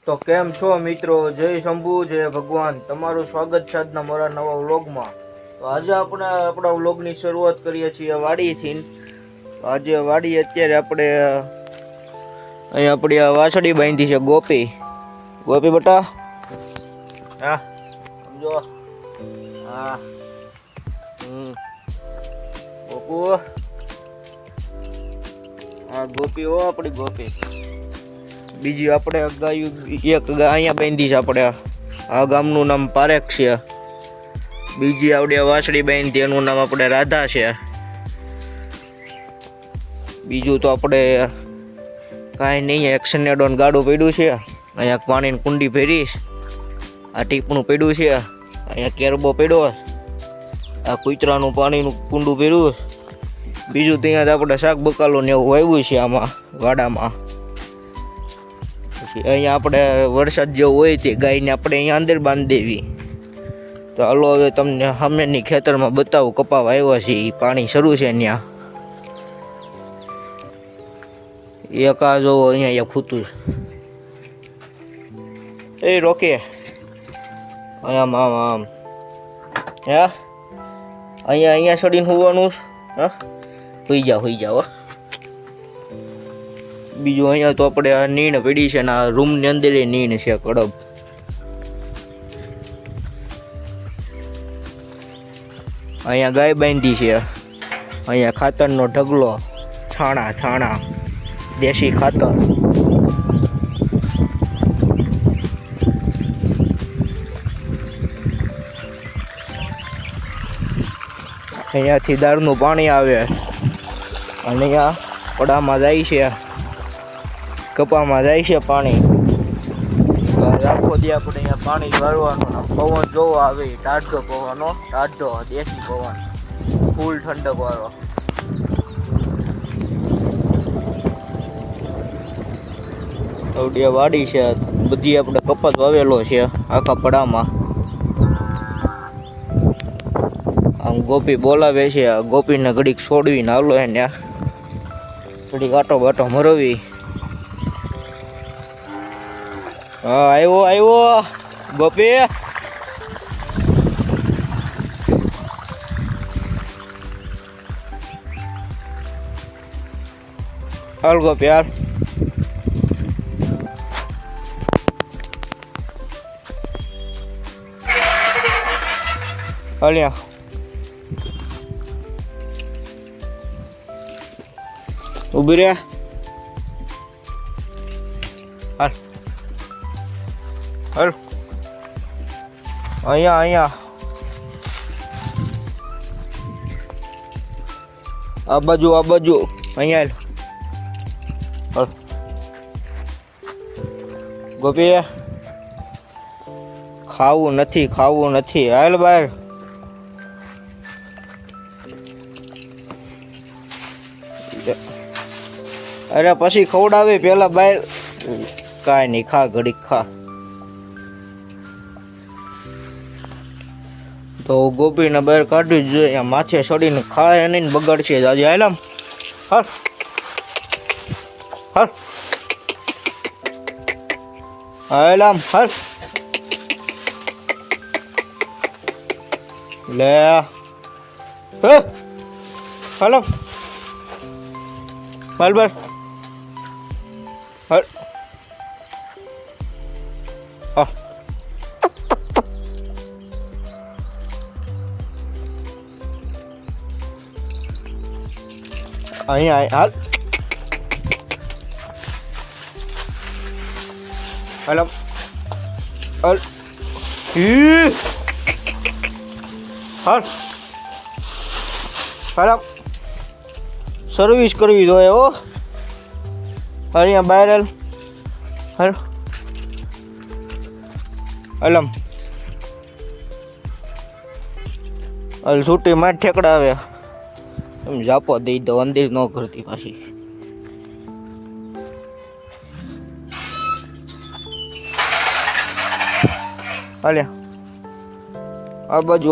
તો કેમ છો મિત્રો? જય શંભુ, જય ભગવાન. તમારું સ્વાગત છે આજના મારા નવા વ્લોગમાં. તો આજે આપણે આપણા વ્લોગની શરૂઆત કરીએ છીએ વાડીથી. આજે વાડી અત્યારે આપણે અહીં આપણી આ વાછડી બાંધી છે ગોપી. ગોપી બેટા, હા સમજો, હા ગોપુ, હા ગોપી હો આપણી ગોપી. બીજી આપણે ગાયું એક અહીંયા બાંધી છે આપણે. આ ગામનું નામ પારેખ છે. બીજી આવડે વાછડી બાંધી એનું નામ આપણે રાધા છે. બીજું તો આપણે કાંઈ નહીં, એક સનેડોન ગાડું પડ્યું છે. અહીંયા પાણીની કુંડી ભરીશ. આ ટીપણું પડ્યું છે. અહીંયા કેરબો પડ્યો. આ કૂતરાનું પાણીનું કુંડું ભર્યું. બીજું ત્યાં આપણે શાક બકાલો ને એવું વાવ્યું છે આમાં વાડામાં. અહીંયા આપણે વરસાદ જેવો હોય તે ગાયને આપણે અહીંયા અંદર બાંધી દેવી. તો હાલો હવે તમને સામેની ખેતરમાં બતાવું. કપા વાવ્યા છે, પાણી શરૂ છે ત્યાં. એક આ જોવો અહીંયા એક ખૂતું એ રોકે આમ આમ આમ હે અહીંયા ચડીને હોવાનું. હા હોઈ જાઓ. બીજું અહીંયા તો આપણે આ નીણ પડી છે ને આ રૂમની અંદર નીણ છે કડબ. અહીંયા ગાય બાંધી છે. અહીંયા ખાતરનો ઢગલો, છાણા દેશી ખાતર. અહીંયાથી દાળનું પાણી આવે અને અહીંયા પડામાં જાય છે, કપામાં જાય છે પાણી. આખો દી આપણે અહીંયા પાણી ભરવાનું. પવન જોવો આવે, ટાઢો પવનો, ટાઢો દેશી પવન, ફૂલ ઠંડક વાળો. આવડી વાડી છે, બધી આપણે કપાસ વાવેલો છે આખા પડામાં. આમ ગોપી બોલાવે છે. આ ગોપીને ઘડીક છોડવીને હાલો એને ઘડીક આટો બાટો મરવી. હા આવ્યો ગોપી. હાલ ગોપી હાલ. હાલ્યા ઉભી રે. હાલ હાલ અહીંયા આ બાજુ અહીંયા હાલ. ગોપી ખાવું નથી હાલ બહાર. અરે પછી ખવડાવે, પેલા બહાર. કાંઈ નહીં, ખા ઘડીક ખા. તો ગોપીને બહાર કાઢવી જ જોઈએ. માથે ચડીને ખાય નહીં, બગાડશે આજે. હાલ હાલ લે હાલો બરાબર. હાલ હા અહીંયા હાલ હાલ હાલ હાલ સર્વિસ કરવી જોઈએ હો. અહીંયા બહાર હાલ હાલ હાલ છૂટી માં ઠેકડા આવે એમ જાપો દઈ દો. અંદર ન કરતી પાછી. હાલ્યા આ બાજુ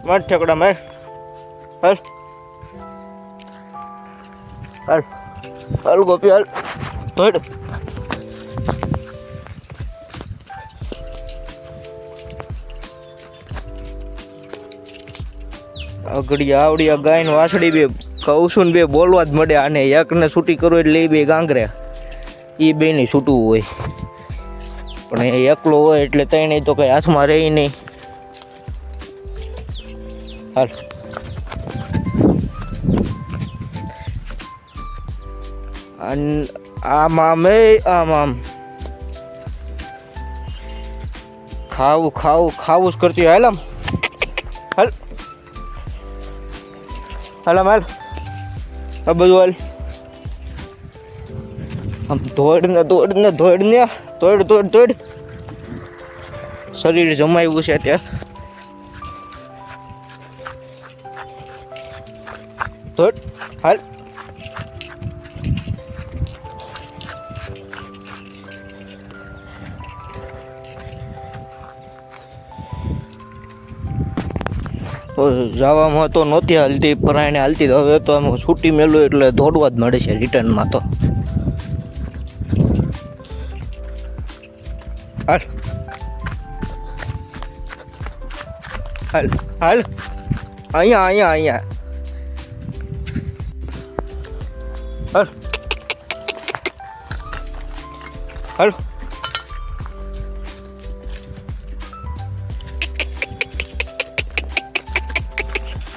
માર ઠેકડા માર હાલ હાલ હાલ ગોપી હાલ તોડ અગડી આવડી આ ગાયન વાસડી બે કહું છું ને બે બોલવા જ મળે આને એકને છૂટી કરો એટલે એ બે ગાંગરે એ બે ની છૂટવું હોય પણ એ એકલો હોય એટલે તઈ તો કઈ હાથમાં રહી નહીં હાલ આમ આમ ખાવું જ કરતી હાલ આમ હાલ હાલ આમ હાલ આ બધું હાલ આમ દોડ શરીર જમાવ્યું છે ત્યાં દોડ હાલ જવામાં તો નહોતી હાલતી પરાયણે હાલતી હવે તો આમ છૂટી મેલું એટલે દોડવા જ મળે છે રિટર્નમાં તો હાલ હાલ હાલ અહીંયા હાલ હાલ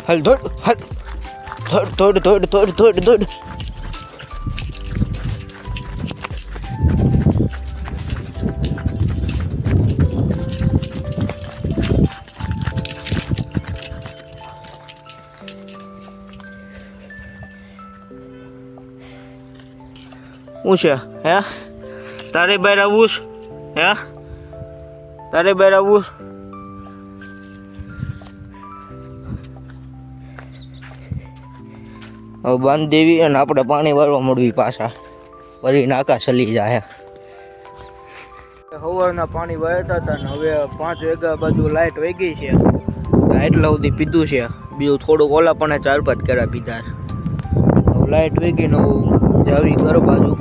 હાલ દોડ હાલ દોડ હું છે હે તારે બહાર આવવું હે તારે બહાર આવવું હવે બાંધ દેવી અને આપણે પાણી વાળવા મળવી પાછા વળી નાકા ચલી જાય સવારના પાણી વાળતા હતા ને હવે 5 વાગ્યા બાજુ લાઇટ વહી ગઈ છે એટલા સુધી પીધું છે બીજું થોડુંક ઓલા પણ 4-5 કેરા પીધા હવે લાઇટ વહી ગઈ ને જાવી ઘર બાજુ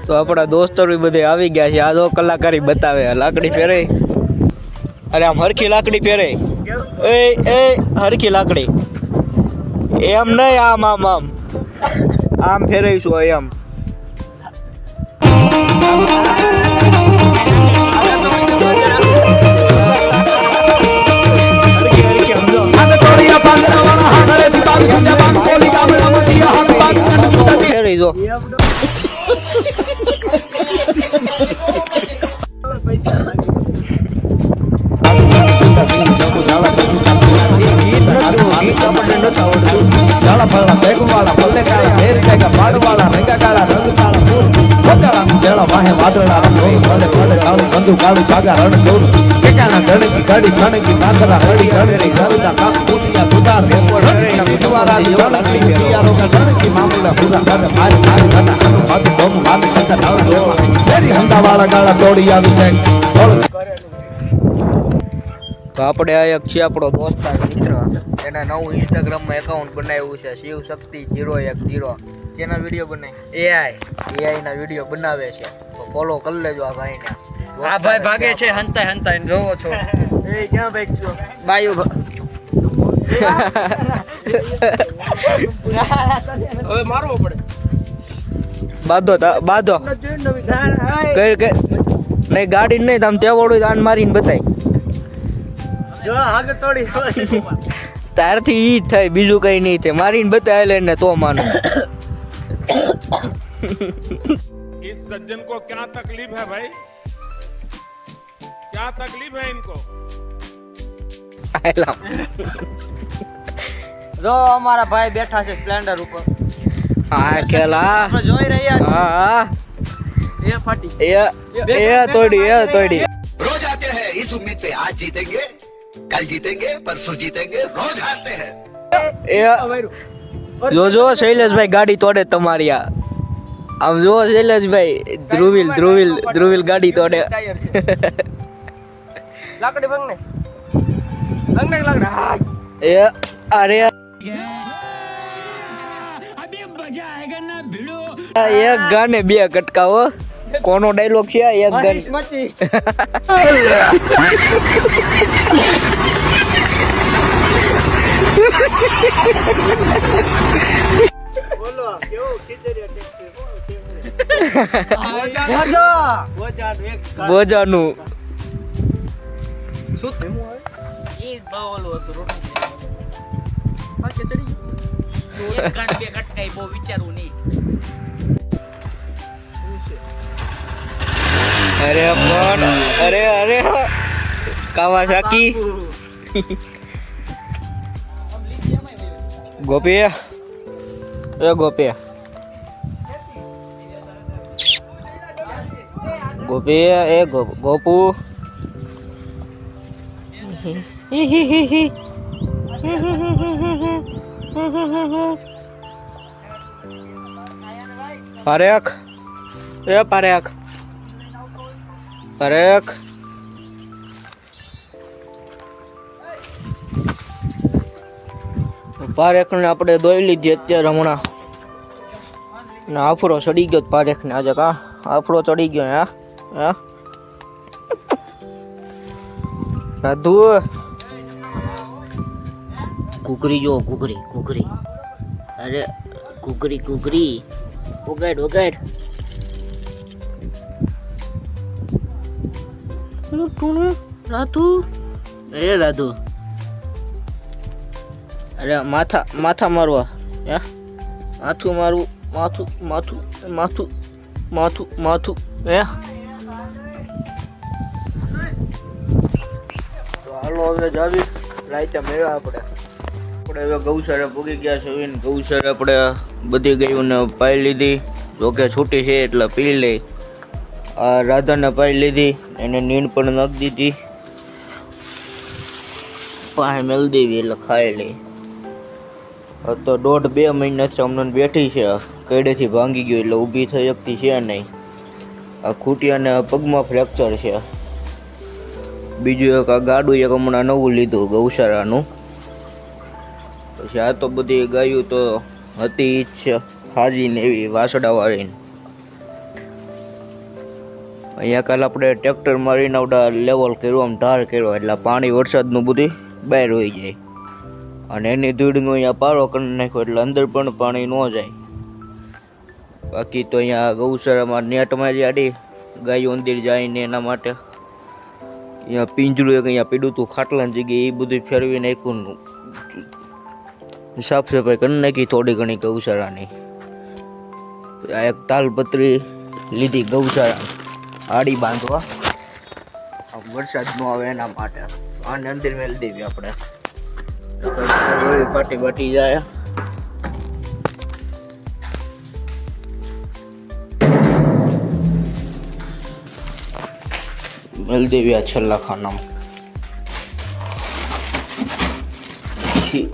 તો આપણા દોસ્તો બધે આવી ગયા છે આ જો કલાકારી બતાવે લાકડી ફેરે અરે આમ હરખી લાકડી ફેરે એ હરખી લાકડી એમ નહીં આમ ફેરવીશું એમ ફેરવી જો તો આપણે આ એક છે આપણો દોસ્તાર મિત્ર એને નવું ઇન્સ્ટાગ્રામમાં એકાઉન્ટ બનાવ્યું છે શિવ શક્તિ 010 ચેનલ વિડીયો બનાવી એઆઈ ના વિડીયો બનાવે છે તો ફોલો કરી લેજો આ ભાઈને આ ભાઈ ભાગે છે હંતાઈ જોવો છો એ ક્યાં ભાઈ છો બાયુ હવે મારવો પડે બાધો કઈ નહીં ગાડી નહીં તમે તેવડું આન મારીને બતાય જો આગળ તોડી તારથી ઈ થાય બીજું કઈ નહીં થાય મારીને બતાવે ને તો માનું इस सज्जन को क्या तकलीफ है भाई क्या तकलीफ है इनको જો અમારા ભાઈ બેઠા છે સ્પ્લેન્ડર ઉપર હા કેલા આપણે જોઈ રહ્યા હા એ ફાટી એ તોડી रोज आते हैं इस उम्मीद पे आज जीतेंगे कल जीतेंगे परसों जीतेंगे रोज हारते हैं જો શૈલેષભાઈ ગાડી તોડે તમારી આમ જો શૈલેષભાઈ ધ્રુવિલ ગાડી તોડે લાકડી ભંગ ને એ અરે એક ગાને બે કટકાવો કોનો ડાયલોગ છે એક ગન બોજાનું અરે પણ અરે કાવાસાકી ગોપી એ ગોપી ગોપી એ ગોપુ પારેખ એ પારેખ પારેખ પારેખ ને આપણે દોઈ લીધી અત્યારે હમણાં ને આફરો ચડી ગયો પારેખ ને આજે કા આફરો ચડી ગયો હા રાધુ કુકરી જો કુકરી અરે કુકરી વગાડ રાધુ અરે માથા મારવા હે માથું મારવું માથું હે તો હાલો હવે જાવી રાઈતા મેળા આપણે હવે ગૌશાળા પૂગી ગયા છે ગૌશાળા આપણે બધી ગયું ને પાઈ લીધી જોકે છૂટી છે એટલે પી લે આ રાધાને પાઈ લીધી એને નીંદ પણ નાખી દીધી પાસે મેળ દેવી એટલે ખાઈ લે તો 1.5-2 મહિનાથી અમને બેઠી છે કઈડેથી ભાંગી ગયું એટલે ઊભી થઈ શકતી છે નહીં આ ખૂટિયાને પગમાં ફ્રેક્ચર છે બીજું એક આ ગાડું એક હમણાં નવું લીધું ગૌશાળાનું પછી આ તો બધી ગાયું તો હતી જ છે હાજીને એવી વાસડાવાળી અહીંયા કાલે આપણે ટ્રેક્ટર મારીને આવડા લેવલ કર્યું આમ ઢાર કર્યો એટલે પાણી વરસાદનું બધું બહાર હોઈ જાય અને એની ધૂળનો અહીંયા પારો કરી નાખ્યો એટલે અંદર પણ પાણી ન જાય બાકી તો અહીંયા ગૌશાળામાં નેટમાં જ આડી ગાયો અંદર જાય ને એના માટે અહીંયા પિંજરું એક અહીંયા પીડું હતું ખાટલાની જગ્યાએ એ બધું ફેરવી નાખ્યું સાફ સફાઈ કરી નાખી થોડી ઘણી ગૌશાળાની આ એક તાલપત્રી લીધી ગૌશાળા આડી બાંધવા વરસાદ ન આવે એના માટે આને અંદર મેળ દેવી આપણે ફાટી જાય મેળ દેવી આ છેલ્લા ખાનામાં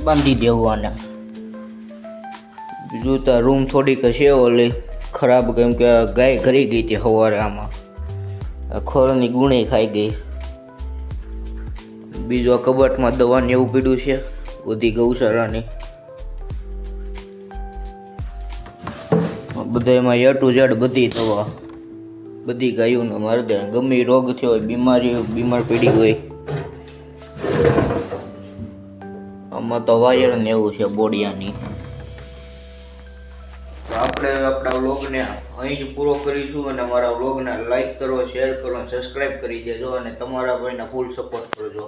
બાંધી દેવું આને બીજું તો રૂમ થોડીક છે ઓલી ખરાબ કેમ કે ગાય ઘરી ગઈ હતી સવારે આમાં ખોળની ગુણી ખાઈ ગઈ બીજું આ કબાટમાં દવાને એવું પીડ્યું છે બધી ગૌશાળાની બધા એમાં A to Z બધી દવા બધી ગાયોને મારી દે ગમે રોગ થયો હોય બીમાર પડી હોય આમાં તો વાયર ને એવું છે બોડિયાની આપણે આપણા વ્લોગને અહીં જ પૂરો કરીશું અને મારા વ્લોગને લાઈક કરો શેર કરો અને સબસ્ક્રાઈબ કરી દેજો અને તમારા ભાઈને ફૂલ સપોર્ટ કરજો